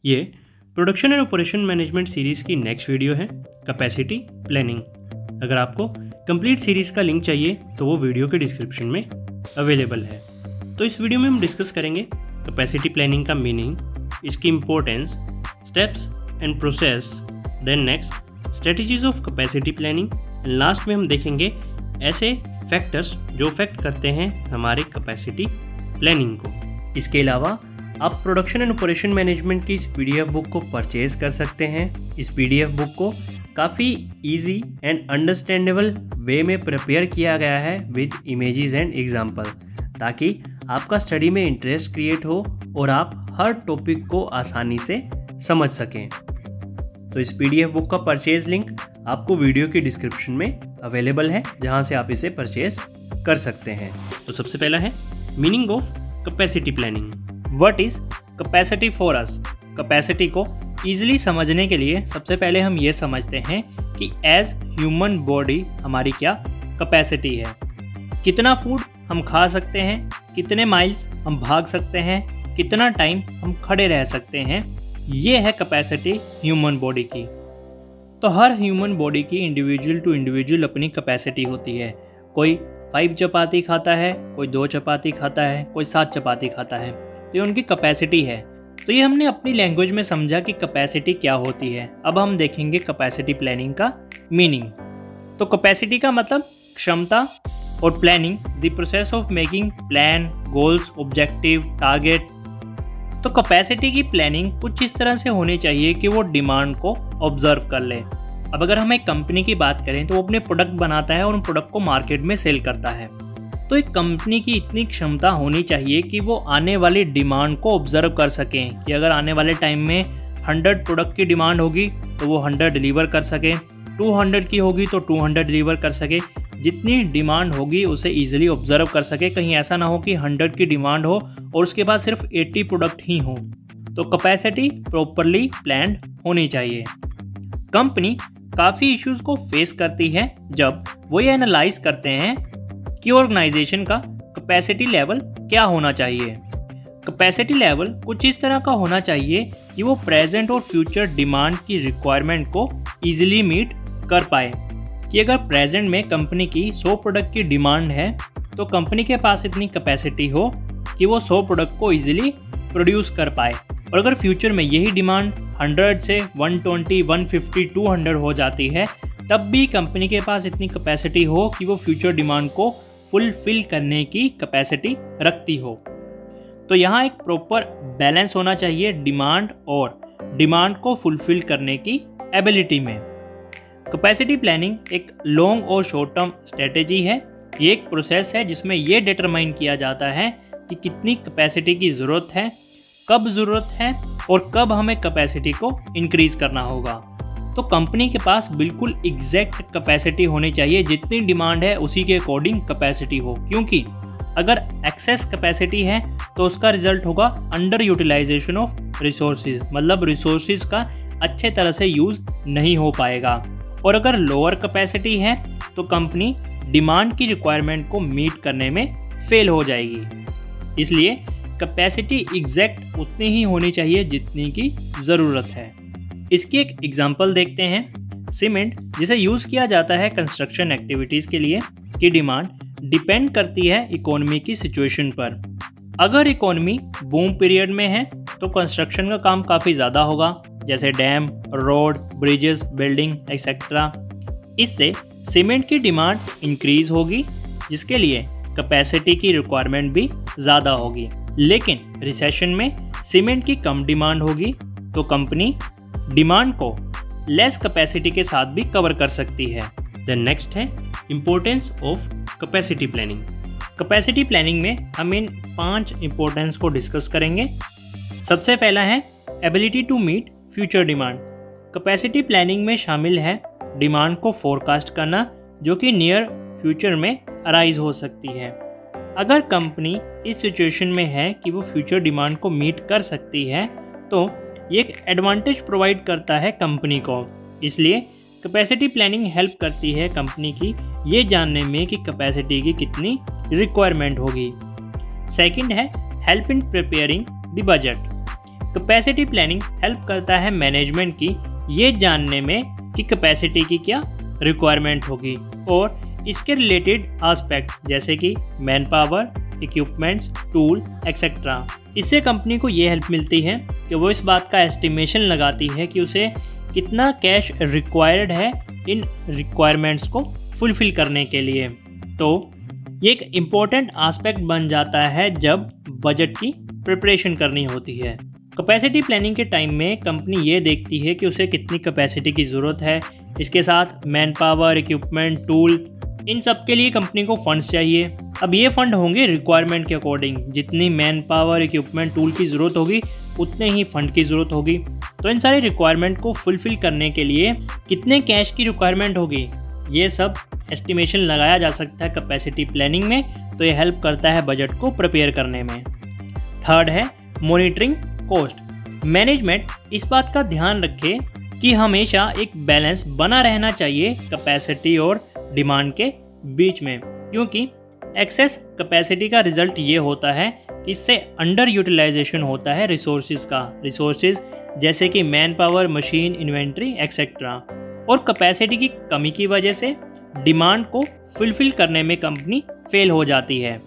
ये production and operation management series की next video है कैपेसिटी प्लानिंग। अगर आपको कंप्लीट सीरीज़ का लिंक चाहिए तो वो वीडियो के डिस्क्रिप्शन में अवेलेबल है। तो इस वीडियो में हम डिस्कस करेंगे कैपेसिटी प्लानिंग का मीनिंग, इसकी importance, steps and process, then next strategies of capacity planning, and last में हम देखेंगे ऐसे फैक्टर्स जो अफेक्ट करते हैं हमारे कैपेसिटी प्लानिंग को। इसके अलावा आप प्रोडक्शन एंड ऑपरेशन मैनेजमेंट की इस पीडीएफ बुक को परचेज कर सकते हैं। इस पीडीएफ बुक को काफ़ी इजी एंड अंडरस्टैंडेबल वे में प्रिपेयर किया गया है विद इमेजेस एंड एग्जाम्पल, ताकि आपका स्टडी में इंटरेस्ट क्रिएट हो और आप हर टॉपिक को आसानी से समझ सकें। तो इस पीडीएफ बुक का परचेज लिंक आपको वीडियो की डिस्क्रिप्शन में अवेलेबल है, जहां से आप इसे परचेज कर सकते हैं। तो सबसे पहला है meaning of capacity planning. What is capacity for us? Capacity को ईजिली समझने के लिए सबसे पहले हम ये समझते हैं कि एज ह्यूमन बॉडी हमारी क्या कैपेसिटी है। कितना फूड हम खा सकते हैं, कितने माइल्स हम भाग सकते हैं, कितना टाइम हम खड़े रह सकते हैं, ये है कैपेसिटी ह्यूमन बॉडी की। तो हर ह्यूमन बॉडी की इंडिविजुअल टू इंडिविजुअल अपनी कैपेसिटी होती है। कोई 5 चपाती खाता है, कोई 2 चपाती खाता है, कोई 7 चपाती खाता है, तो ये उनकी कैपेसिटी है। तो ये हमने अपनी लैंग्वेज में समझा कि कैपेसिटी क्या होती है। अब हम देखेंगे कैपेसिटी प्लानिंग का मीनिंग। तो कैपेसिटी का मतलब क्षमता और planning the process of making plan, goals, objective, target. तो कैपेसिटी की प्लानिंग कुछ इस तरह से होनी चाहिए कि वो डिमांड को ऑब्जर्व कर ले। अब अगर हम एक कंपनी की बात करें तो वो अपने प्रोडक्ट बनाता है और उन प्रोडक्ट को मार्केट में सेल करता है। तो एक कंपनी की इतनी क्षमता होनी चाहिए कि वो आने वाली डिमांड को ऑब्जर्व कर सकें कि अगर आने वाले टाइम में 100 प्रोडक्ट की डिमांड होगी तो वो 100 डिलीवर कर सके, 200 की होगी तो 200 डिलीवर कर सके। जितनी डिमांड होगी उसे ईजिली ऑब्जर्व कर सके। कहीं ऐसा ना हो कि 100 की डिमांड हो और उसके बाद सिर्फ 80 प्रोडक्ट ही हो। तो कैपेसिटी प्रॉपरली प्लान्ड होनी चाहिए। कंपनी काफ़ी इश्यूज को फेस करती है जब वो ये एनालाइज करते हैं कि ऑर्गेनाइजेशन का कैपेसिटी लेवल क्या होना चाहिए। कैपेसिटी लेवल कुछ इस तरह का होना चाहिए कि वो प्रेजेंट और फ्यूचर डिमांड की रिक्वायरमेंट को ईजिली मीट कर पाए। कि अगर प्रेजेंट में कंपनी की 100 प्रोडक्ट की डिमांड है तो कंपनी के पास इतनी कैपेसिटी हो कि वो 100 प्रोडक्ट को ईजिली प्रोड्यूस कर पाए। और अगर फ्यूचर में यही डिमांड 100 से 120, 150, 200 हो जाती है, तब भी कंपनी के पास इतनी कैपेसिटी हो कि वो फ्यूचर डिमांड को फुलफिल करने की कैपेसिटी रखती हो। तो यहाँ एक प्रॉपर बैलेंस होना चाहिए डिमांड और डिमांड को फुलफिल करने की एबिलिटी में। कैपेसिटी प्लानिंग एक लॉन्ग और शॉर्ट टर्म स्ट्रेटेजी है। ये एक प्रोसेस है जिसमें ये डिटरमाइन किया जाता है कि कितनी कैपेसिटी की ज़रूरत है, कब ज़रूरत है और कब हमें कैपेसिटी को इंक्रीज़ करना होगा। तो कंपनी के पास बिल्कुल एग्जैक्ट कैपेसिटी होनी चाहिए, जितनी डिमांड है उसी के अकॉर्डिंग कैपेसिटी हो। क्योंकि अगर एक्सेस कैपेसिटी है तो उसका रिजल्ट होगा अंडर यूटिलाइजेशन ऑफ रिसोर्सेज, मतलब रिसोर्सेज का अच्छे तरह से यूज़ नहीं हो पाएगा। और अगर लोअर कैपेसिटी है तो कंपनी डिमांड की रिक्वायरमेंट को मीट करने में फेल हो जाएगी। इसलिए कैपेसिटी एग्जैक्ट उतनी ही होनी चाहिए जितनी की ज़रूरत है। इसकी एक एग्जांपल देखते हैं। सीमेंट जिसे यूज़ किया जाता है कंस्ट्रक्शन एक्टिविटीज़ के लिए की डिमांड डिपेंड करती है इकोनॉमी की सिचुएशन पर। अगर इकोनॉमी बूम पीरियड में है तो कंस्ट्रक्शन का काम काफ़ी ज़्यादा होगा, जैसे dam, road, bridges, building etcetera. इससे सीमेंट की डिमांड इंक्रीज होगी, जिसके लिए कैपेसिटी की रिक्वायरमेंट भी ज़्यादा होगी। लेकिन रिसेशन में सीमेंट की कम डिमांड होगी तो कंपनी डिमांड को लेस कैपेसिटी के साथ भी कवर कर सकती है। देन नेक्स्ट है importance of capacity planning. Capacity planning में हम इन 5 इम्पोर्टेंस को डिस्कस करेंगे। सबसे पहला है ability to meet future demand. Capacity planning में शामिल है डिमांड को फोरकास्ट करना, जो कि नियर फ्यूचर में अराइज हो सकती है। अगर कंपनी इस सिचुएशन में है कि वो फ्यूचर डिमांड को मीट कर सकती है तो ये एक एडवांटेज प्रोवाइड करता है कंपनी को। इसलिए कैपेसिटी प्लानिंग हेल्प करती है कंपनी की ये जानने में कि कैपेसिटी की कितनी रिक्वायरमेंट होगी। सेकंड है help in preparing the budget. Capacity planning help करता है मैनेजमेंट की ये जानने में कि कैपेसिटी की क्या रिक्वायरमेंट होगी और इसके रिलेटेड एस्पेक्ट जैसे कि man power, equipments, tool etcetera. इससे कंपनी को ये हेल्प मिलती है कि वो इस बात का एस्टिमेशन लगाती है कि उसे कितना कैश रिक्वायर्ड है इन रिक्वायरमेंट्स को फुलफिल करने के लिए। तो ये एक इम्पोर्टेंट एस्पेक्ट बन जाता है जब बजट की प्रिपरेशन करनी होती है। कैपेसिटी प्लानिंग के टाइम में कंपनी ये देखती है कि उसे कितनी कैपेसिटी की ज़रूरत है, इसके साथ मैन पावर, इक्विपमेंट, टूल, इन सब के लिए कंपनी को फंड्स चाहिए। अब ये फंड होंगे रिक्वायरमेंट के अकॉर्डिंग, जितनी मैन पावर, इक्विपमेंट, टूल की ज़रूरत होगी उतने ही फंड की ज़रूरत होगी। तो इन सारी रिक्वायरमेंट को फुलफ़िल करने के लिए कितने कैश की रिक्वायरमेंट होगी, ये सब एस्टिमेशन लगाया जा सकता है कैपेसिटी प्लानिंग में। तो ये हेल्प करता है बजट को प्रिपेयर करने में। थर्ड है मॉनिटरिंग कॉस्ट। मैनेजमेंट इस बात का ध्यान रखे कि हमेशा एक बैलेंस बना रहना चाहिए कैपेसिटी और डिमांड के बीच में, क्योंकि एक्सेस कैपेसिटी का रिजल्ट ये होता है कि इससे अंडर यूटिलाइजेशन होता है रिसोर्सेज जैसे कि man power, machine, inventory etcetera. और कैपेसिटी की कमी की वजह से डिमांड को फुलफिल करने में कंपनी फेल हो जाती है।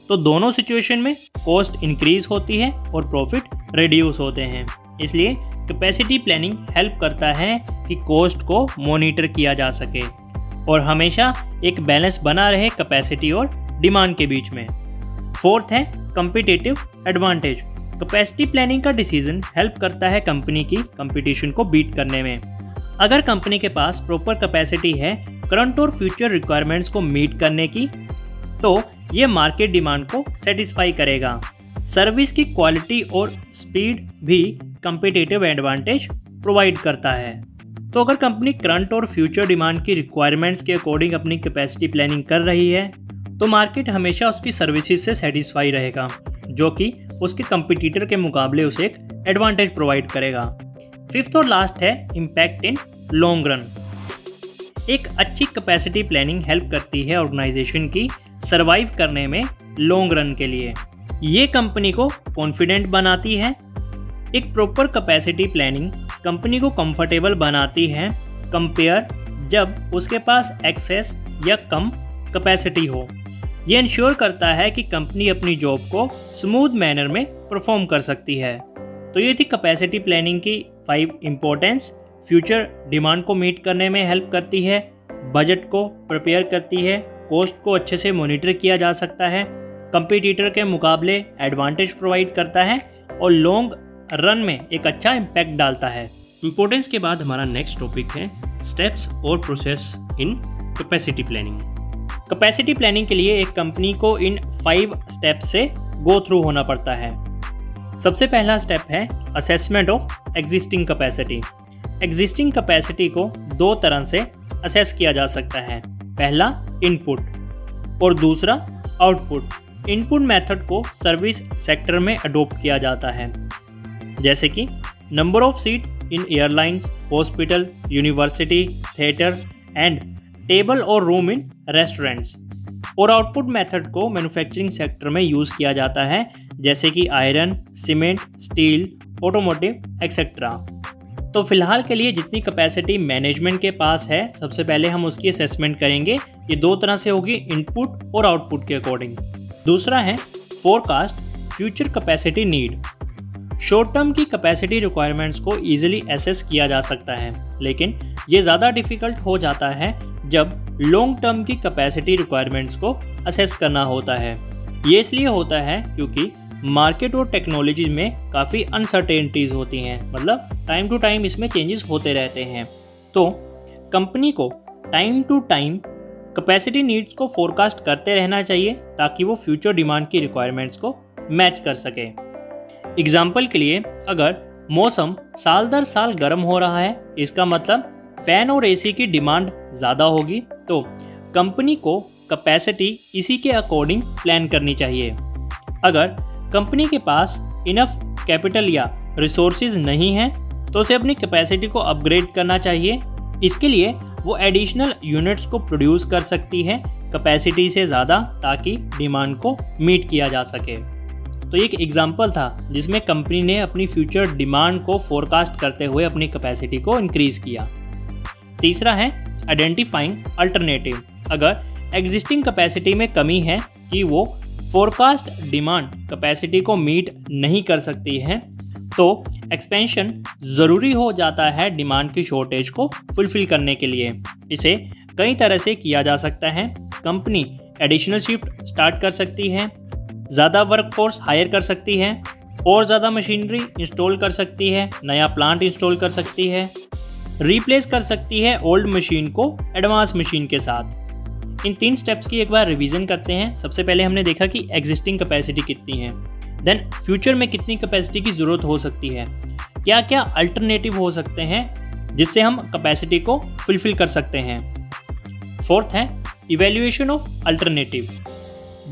तो दोनों सिचुएशन में कॉस्ट इंक्रीज होती है और प्रॉफिट रिड्यूस होते हैं। इसलिए कैपेसिटी प्लानिंग हेल्प करता है कि कॉस्ट को मॉनिटर किया जा सके और हमेशा एक बैलेंस बना रहे कैपेसिटी और डिमांड के बीच में। फोर्थ है कॉम्पिटिटिव एडवांटेज। कैपेसिटी प्लानिंग का डिसीजन हेल्प करता है कंपनी की कंपटीशन को बीट करने में। अगर कंपनी के पास प्रॉपर कैपेसिटी है करंट और फ्यूचर रिक्वायरमेंट्स को मीट करने की, तो ये मार्केट डिमांड को सेटिस्फाई करेगा। सर्विस की क्वालिटी और स्पीड भी कॉम्पिटिटिव एडवांटेज प्रोवाइड करता है। तो अगर कंपनी करंट और फ्यूचर डिमांड की रिक्वायरमेंट्स के अकॉर्डिंग अपनी कैपेसिटी प्लानिंग कर रही है, तो मार्केट हमेशा उसकी सर्विसेज से सेटिस्फाई रहेगा, जो कि उसके कंपटीटर के मुकाबले उसे एक एडवांटेज प्रोवाइड करेगा। फिफ्थ और लास्ट है इम्पैक्ट इन लॉन्ग रन। एक अच्छी कैपेसिटी प्लानिंग हेल्प करती है ऑर्गेनाइजेशन की सर्वाइव करने में लॉन्ग रन के लिए। ये कंपनी को कॉन्फिडेंट बनाती है। एक प्रॉपर कैपेसिटी प्लानिंग कंपनी को कंफर्टेबल बनाती है कंपेयर जब उसके पास एक्सेस या कम कैपेसिटी हो। ये इंश्योर करता है कि कंपनी अपनी जॉब को स्मूथ मैनर में परफॉर्म कर सकती है। तो ये थी कैपेसिटी प्लानिंग की 5 इम्पोर्टेंस। फ्यूचर डिमांड को मीट करने में हेल्प करती है, बजट को प्रिपेयर करती है, कॉस्ट को अच्छे से मॉनिटर किया जा सकता है, कंपटीटर के मुकाबले एडवांटेज प्रोवाइड करता है और लॉन्ग रन में एक अच्छा इम्पैक्ट डालता है। इम्पोर्टेंस के बाद हमारा नेक्स्ट टॉपिक है स्टेप्स और process in capacity planning. Capacity planning के लिए एक कंपनी को इन 5 स्टेप्स से गो थ्रू होना पड़ता है। सबसे पहला स्टेप है assessment of existing capacity. Existing capacity को 2 तरह से असेस किया जा सकता है। पहला इनपुट और दूसरा आउटपुट। इनपुट मेथड को सर्विस सेक्टर में अडॉप्ट किया जाता है, जैसे कि number of seat in airlines, hospital, university, theatre and table और रूम इन रेस्टोरेंट्स। और आउटपुट मेथड को मैन्युफैक्चरिंग सेक्टर में यूज़ किया जाता है, जैसे कि iron, cement, steel, automotive etcetera. तो फिलहाल के लिए जितनी कैपेसिटी मैनेजमेंट के पास है, सबसे पहले हम उसकी असेसमेंट करेंगे। ये 2 तरह से होगी, इनपुट और आउटपुट के अकॉर्डिंग। दूसरा है forecast future capacity need. Short term की कैपेसिटी रिक्वायरमेंट्स को ईजिली एसेस किया जा सकता है, लेकिन ये ज़्यादा डिफ़िकल्ट हो जाता है जब लॉन्ग टर्म की कैपेसिटी रिक्वायरमेंट्स को असेस करना होता है। ये इसलिए होता है क्योंकि मार्केट और टेक्नोलॉजी में काफ़ी अनसर्टेनिटीज़ होती हैं, मतलब टाइम टू टाइम इसमें चेंजेस होते रहते हैं। तो कंपनी को time to time capacity needs को फोरकास्ट करते रहना चाहिए ताकि वो फ्यूचर डिमांड की रिक्वायरमेंट्स को मैच कर सके। एग्जाम्पल के लिए, अगर मौसम साल दर साल गर्म हो रहा है, इसका मतलब फ़ैन और एसी की डिमांड ज़्यादा होगी, तो कंपनी को कैपेसिटी इसी के अकॉर्डिंग प्लान करनी चाहिए। अगर कंपनी के पास इनफ कैपिटल या रिसोर्सेज नहीं है, तो उसे अपनी कैपेसिटी को अपग्रेड करना चाहिए। इसके लिए वो एडिशनल यूनिट्स को प्रोड्यूस कर सकती है कैपेसिटी से ज़्यादा, ताकि डिमांड को मीट किया जा सके। तो ये एक एग्जाम्पल था जिसमें कंपनी ने अपनी फ्यूचर डिमांड को फोरकास्ट करते हुए अपनी कैपेसिटी को इंक्रीज किया। तीसरा है आइडेंटिफाइंग अल्टरनेटिव। अगर एग्जिस्टिंग कैपेसिटी में कमी है कि वो फोरकास्ट डिमांड कैपेसिटी को मीट नहीं कर सकती है तो एक्सपेंशन ज़रूरी हो जाता है डिमांड की शॉर्टेज को फुलफिल करने के लिए। इसे कई तरह से किया जा सकता है। कंपनी एडिशनल शिफ्ट स्टार्ट कर सकती है, ज़्यादा वर्कफोर्स हायर कर सकती है, और ज़्यादा मशीनरी इंस्टॉल कर सकती है, नया प्लांट इंस्टॉल कर सकती है, रिप्लेस कर सकती है ओल्ड मशीन को एडवांस मशीन के साथ। इन 3 स्टेप्स की एक बार रिवीजन करते हैं। सबसे पहले हमने देखा कि एग्जिस्टिंग कैपेसिटी कितनी है, देन फ्यूचर में कितनी कैपेसिटी की ज़रूरत हो सकती है, क्या क्या अल्टरनेटिव हो सकते हैं जिससे हम कैपेसिटी को फुलफिल कर सकते हैं। फोर्थ है इवैल्यूएशन ऑफ अल्टरनेटिव।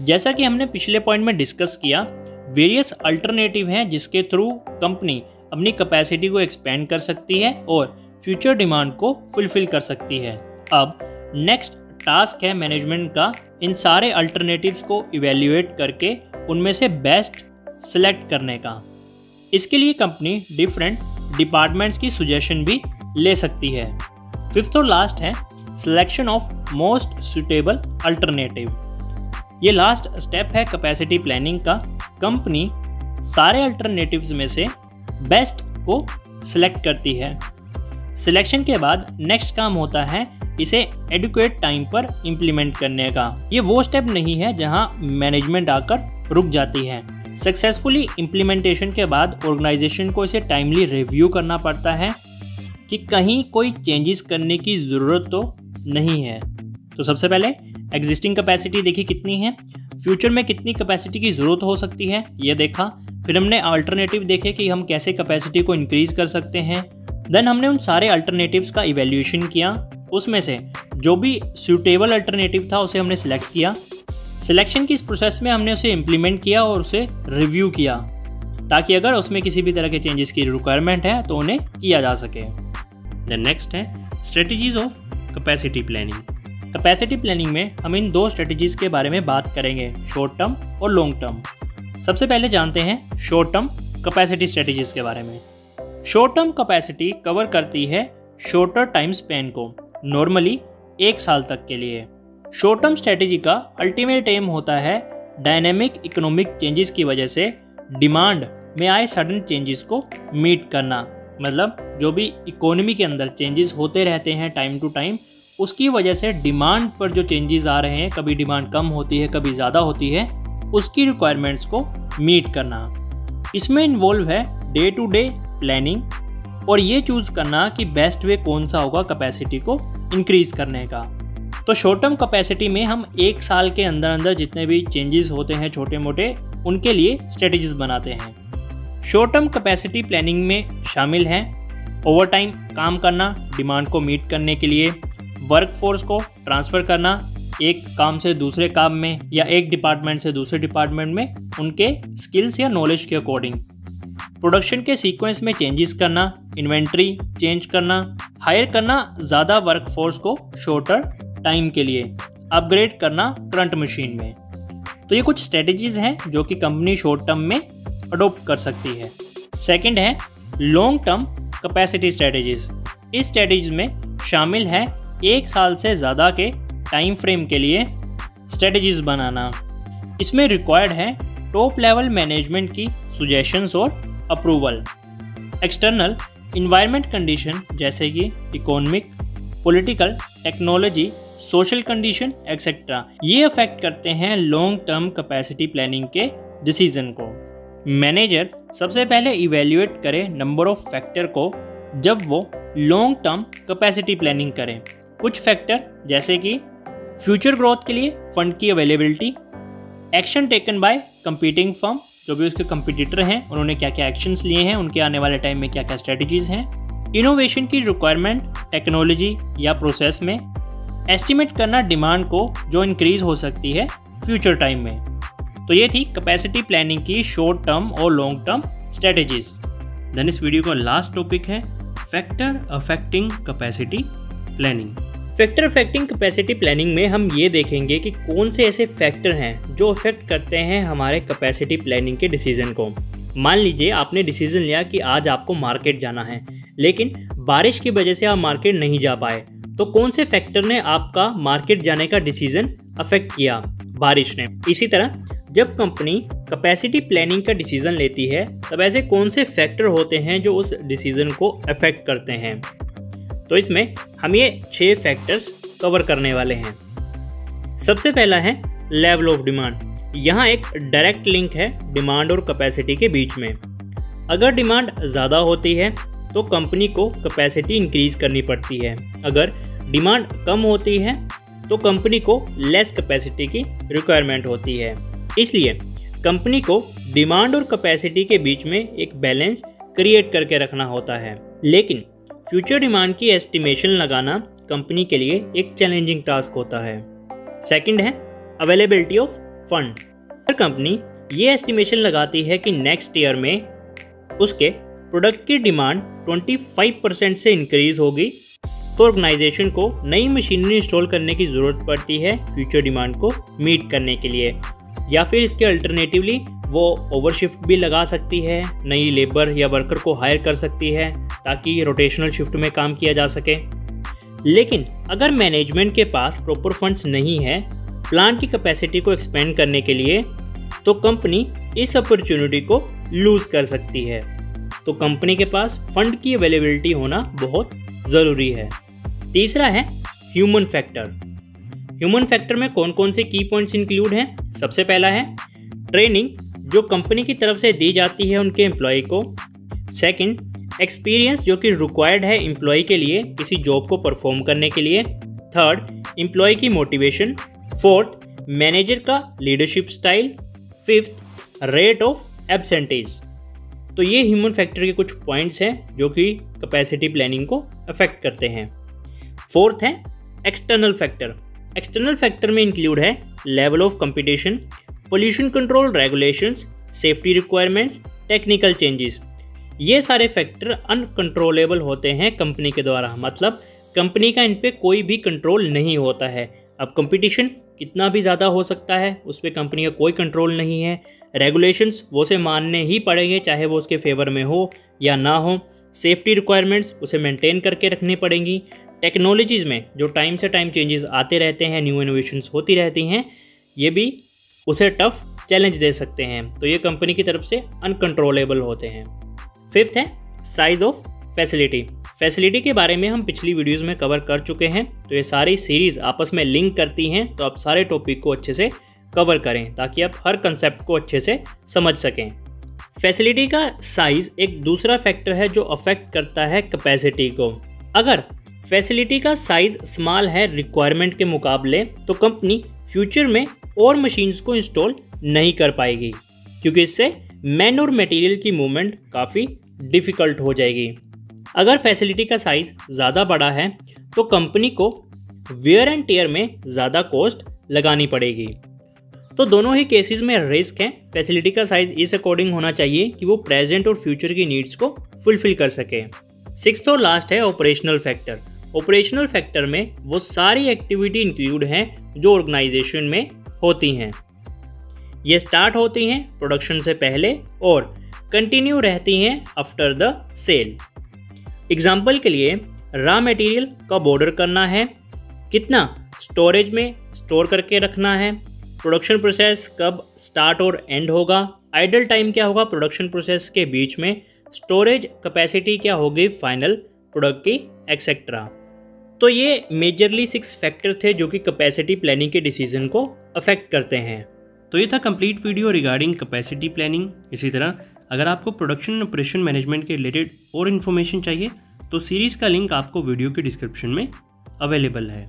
जैसा कि हमने पिछले पॉइंट में डिस्कस किया, वेरियस अल्टरनेटिव हैं जिसके थ्रू कंपनी अपनी कैपेसिटी को एक्सपेंड कर सकती है और फ्यूचर डिमांड को फुलफिल कर सकती है। अब नेक्स्ट टास्क है मैनेजमेंट का इन सारे अल्टरनेटिव्स को इवैल्यूएट करके उनमें से बेस्ट सेलेक्ट करने का। इसके लिए कंपनी डिफरेंट डिपार्टमेंट्स की सजेशन भी ले सकती है। फिफ्थ और लास्ट है selection of most suitable alternative. ये लास्ट स्टेप है कैपेसिटी प्लानिंग का। कंपनी सारे अल्टरनेटिव्स में से बेस्ट को सिलेक्ट करती है। सिलेक्शन के बाद नेक्स्ट काम होता है इसे एडुकेट टाइम पर इम्प्लीमेंट करने का। ये वो स्टेप नहीं है जहां मैनेजमेंट आकर रुक जाती है। सक्सेसफुली इम्प्लीमेंटेशन के बाद ऑर्गेनाइजेशन को इसे टाइमली रिव्यू करना पड़ता है कि कहीं कोई चेंजेस करने की ज़रूरत तो नहीं है। तो सबसे पहले एग्जिस्टिंग कैपेसिटी देखी कितनी है, फ्यूचर में कितनी कैपेसिटी की ज़रूरत हो सकती है ये देखा, फिर हमने अल्टरनेटिव देखे कि हम कैसे कैपेसिटी को इंक्रीज़ कर सकते हैं। देन हमने उन सारे अल्टरनेटिव्स का इवैल्यूएशन किया, उसमें से जो भी सूटेबल अल्टरनेटिव था उसे हमने सिलेक्ट किया। सिलेक्शन की इस प्रोसेस में हमने उसे इम्प्लीमेंट किया और उसे रिव्यू किया ताकि अगर उसमें किसी भी तरह के चेंजेस की रिक्वायरमेंट है तो उन्हें किया जा सके। देन नेक्स्ट है strategies of capacity planning. Capacity planning में हम इन 2 स्ट्रेटजीज के बारे में बात करेंगे, शॉर्ट टर्म और लॉन्ग टर्म। सबसे पहले जानते हैं शॉर्ट टर्म कैपेसिटी स्ट्रेटजीज के बारे में। शॉर्ट टर्म कैपेसिटी कवर करती है शॉर्टर टाइम स्पैन को, नॉर्मली 1 साल तक के लिए। शॉर्ट टर्म स्ट्रेटजी का अल्टीमेट एम होता है डायनेमिक इकोनॉमिक चेंजेस की वजह से डिमांड में आए सडन चेंजेस को मीट करना। मतलब जो भी इकोनॉमी के अंदर चेंजेस होते रहते हैं टाइम टू टाइम, उसकी वजह से डिमांड पर जो चेंजेस आ रहे हैं, कभी डिमांड कम होती है कभी ज़्यादा होती है, उसकी रिक्वायरमेंट्स को मीट करना। इसमें इन्वॉल्व है डे टू डे प्लानिंग और ये चूज़ करना कि बेस्ट वे कौन सा होगा कैपेसिटी को इंक्रीज़ करने का। तो शॉर्ट टर्म कैपेसिटी में हम 1 साल के अंदर अंदर जितने भी चेंजेस होते हैं छोटे मोटे, उनके लिए स्ट्रेटजीज बनाते हैं। शॉर्ट टर्म कैपेसिटी प्लानिंग में शामिल हैं ओवर टाइम काम करना डिमांड को मीट करने के लिए, वर्कफोर्स को ट्रांसफ़र करना एक काम से दूसरे काम में या एक डिपार्टमेंट से दूसरे डिपार्टमेंट में उनके स्किल्स या नॉलेज के अकॉर्डिंग, प्रोडक्शन के सीक्वेंस में चेंजेस करना, इन्वेंट्री चेंज करना, हायर करना ज़्यादा वर्कफोर्स को शॉर्टर टाइम के लिए, अपग्रेड करना करंट मशीन में। तो ये कुछ स्ट्रेटजीज हैं जो कि कंपनी शॉर्ट टर्म में अडोप्ट कर सकती है। सेकंड है लॉन्ग टर्म कैपेसिटी स्ट्रेटजीज। इस स्ट्रेटजीज में शामिल है 1 साल से ज़्यादा के टाइम फ्रेम के लिए स्ट्रेटजीज बनाना। इसमें रिक्वायर्ड है टॉप लेवल मैनेजमेंट की सजेशंस और अप्रूवल। एक्सटर्नल इन्वायरमेंट कंडीशन जैसे कि economic, political, technology, social condition etcetera, ये अफेक्ट करते हैं लॉन्ग टर्म कैपेसिटी प्लानिंग के डिसीजन को। मैनेजर सबसे पहले इवैल्यूएट करे नंबर ऑफ फैक्टर को जब वो लॉन्ग टर्म कैपेसिटी प्लानिंग करें। कुछ फैक्टर जैसे कि फ्यूचर ग्रोथ के लिए फंड की availability, action taken by competing firm, जो भी उसके कंपटीटर हैं उन्होंने क्या क्या एक्शंस लिए हैं, उनके आने वाले टाइम में क्या क्या स्ट्रेटजीज हैं, इनोवेशन की रिक्वायरमेंट टेक्नोलॉजी या प्रोसेस में, एस्टिमेट करना डिमांड को जो इंक्रीज हो सकती है फ्यूचर टाइम में। तो ये थी कैपेसिटी प्लानिंग की शॉर्ट टर्म और लॉन्ग टर्म स्ट्रेटजीज। देन इस वीडियो का लास्ट टॉपिक है factor affecting capacity planning. Factor affecting capacity planning में हम ये देखेंगे कि कौन से ऐसे फैक्टर हैं जो अफेक्ट करते हैं हमारे कैपेसिटी प्लानिंग के डिसीजन को। मान लीजिए आपने डिसीजन लिया कि आज आपको मार्केट जाना है, लेकिन बारिश की वजह से आप मार्केट नहीं जा पाए, तो कौन से फैक्टर ने आपका मार्केट जाने का डिसीजन अफेक्ट किया? बारिश ने। इसी तरह जब कंपनी कैपेसिटी प्लानिंग का डिसीजन लेती है तब ऐसे कौन से फैक्टर होते हैं जो उस डिसीजन को अफेक्ट करते हैं? तो इसमें हम ये 6 फैक्टर्स कवर करने वाले हैं। सबसे पहला है लेवल ऑफ डिमांड। यहाँ एक डायरेक्ट लिंक है डिमांड और कैपेसिटी के बीच में। अगर डिमांड ज़्यादा होती है तो कंपनी को कैपेसिटी इंक्रीज करनी पड़ती है। अगर डिमांड कम होती है तो कंपनी को लेस कैपेसिटी की रिक्वायरमेंट होती है। इसलिए कंपनी को डिमांड और कैपेसिटी के बीच में एक बैलेंस क्रिएट करके रखना होता है। लेकिन फ्यूचर डिमांड की एस्टिमेशन लगाना कंपनी के लिए एक चैलेंजिंग टास्क होता है। सेकंड है availability of fund. Her company ये एस्टिमेशन लगाती है कि नेक्स्ट ईयर में उसके प्रोडक्ट की डिमांड 25% से इंक्रीज होगी, तो ऑर्गेनाइजेशन को नई मशीनरी इंस्टॉल करने की ज़रूरत पड़ती है फ्यूचर डिमांड को मीट करने के लिए। या फिर इसके अल्टरनेटिवली वो ओवरशिफ्ट भी लगा सकती है, नई लेबर या वर्कर को हायर कर सकती है ताकि रोटेशनल शिफ्ट में काम किया जा सके। लेकिन अगर मैनेजमेंट के पास प्रॉपर फंड्स नहीं है प्लांट की कैपेसिटी को एक्सपेंड करने के लिए, तो कंपनी इस अपॉर्चुनिटी को लूज़ कर सकती है। तो कंपनी के पास फंड की अवेलेबिलिटी होना बहुत ज़रूरी है। तीसरा है ह्यूमन फैक्टर। ह्यूमन फैक्टर में कौन कौन से की पॉइंट्स इंक्लूड हैं? सबसे पहला है ट्रेनिंग, जो कंपनी की तरफ से दी जाती है उनके एम्प्लॉय को। सेकंड, एक्सपीरियंस, जो कि रिक्वायर्ड है एम्प्लॉय के लिए किसी जॉब को परफॉर्म करने के लिए। थर्ड, एम्प्लॉय की मोटिवेशन। फोर्थ, मैनेजर का leadership style. Fifth, rate of absentees. तो ये ह्यूमन फैक्टर के कुछ पॉइंट्स हैं जो कि कैपेसिटी प्लानिंग को अफेक्ट करते हैं। फोर्थ है एक्सटर्नल फैक्टर। एक्सटर्नल फैक्टर में इंक्लूड है level of competition, pollution control regulations, safety requirements, technical changes. ये सारे फैक्टर अनकंट्रोलेबल होते हैं कंपनी के द्वारा, मतलब कंपनी का इन पे कोई भी कंट्रोल नहीं होता है। अब कंपटीशन कितना भी ज़्यादा हो सकता है, उस पर कंपनी का कोई कंट्रोल नहीं है। रेगुलेशंस वो उसे मानने ही पड़ेंगे, चाहे वो उसके फेवर में हो या ना हो। सेफ्टी रिक्वायरमेंट्स उसे मेंटेन करके रखनी पड़ेंगी। टेक्नोलॉजीज़ में जो टाइम से टाइम चेंजेस आते रहते हैं, न्यू इनोवेशंस होती रहती हैं, ये भी उसे टफ चैलेंज दे सकते हैं। तो ये कंपनी की तरफ से अनकंट्रोलेबल होते हैं। फिफ्थ है साइज़ ऑफ फैसिलिटी। फैसिलिटी के बारे में हम पिछली वीडियोस में कवर कर चुके हैं, तो ये सारी सीरीज़ आपस में लिंक करती हैं, तो आप सारे टॉपिक को अच्छे से कवर करें ताकि आप हर कंसेप्ट को अच्छे से समझ सकें। फैसिलिटी का साइज़ एक दूसरा फैक्टर है जो अफेक्ट करता है कैपेसिटी को। अगर फैसिलिटी का साइज़ स्मॉल है रिक्वायरमेंट के मुकाबले, तो कंपनी फ्यूचर में और मशीन्स को इंस्टॉल नहीं कर पाएगी, क्योंकि इससे मैन और मटेरियल की मूवमेंट काफ़ी डिफ़िकल्ट हो जाएगी। अगर फैसिलिटी का साइज़ ज़्यादा बड़ा है तो कंपनी को वेयर एंड टेयर में ज़्यादा कॉस्ट लगानी पड़ेगी। तो दोनों ही केसेस में रिस्क है। फैसिलिटी का साइज़ इस अकॉर्डिंग होना चाहिए कि वो प्रेजेंट और फ्यूचर की नीड्स को फुलफिल कर सके। सिक्स्थ और लास्ट है ऑपरेशनल फैक्टर। ऑपरेशनल फैक्टर में वो सारी एक्टिविटी इंक्लूड हैं जो ऑर्गेनाइजेशन में होती हैं। ये स्टार्ट होती हैं प्रोडक्शन से पहले और कंटिन्यू रहती हैं आफ्टर द सेल। एग्जाम्पल के लिए रॉ मटेरियल कब ऑर्डर करना है, कितना स्टोरेज में स्टोर करके रखना है, प्रोडक्शन प्रोसेस कब स्टार्ट और एंड होगा, आइडल टाइम क्या होगा प्रोडक्शन प्रोसेस के बीच में, स्टोरेज कैपेसिटी क्या होगी फाइनल प्रोडक्ट की, एक्सेट्रा। तो ये मेजरली 6 फैक्टर थे जो कि कैपेसिटी प्लानिंग के डिसीजन को अफेक्ट करते हैं। तो ये था complete video regarding capacity planning. इसी तरह अगर आपको प्रोडक्शन एंड ऑपरेशन मैनेजमेंट के रिलेटेड और इन्फॉर्मेशन चाहिए तो सीरीज़ का लिंक आपको वीडियो के डिस्क्रिप्शन में अवेलेबल है।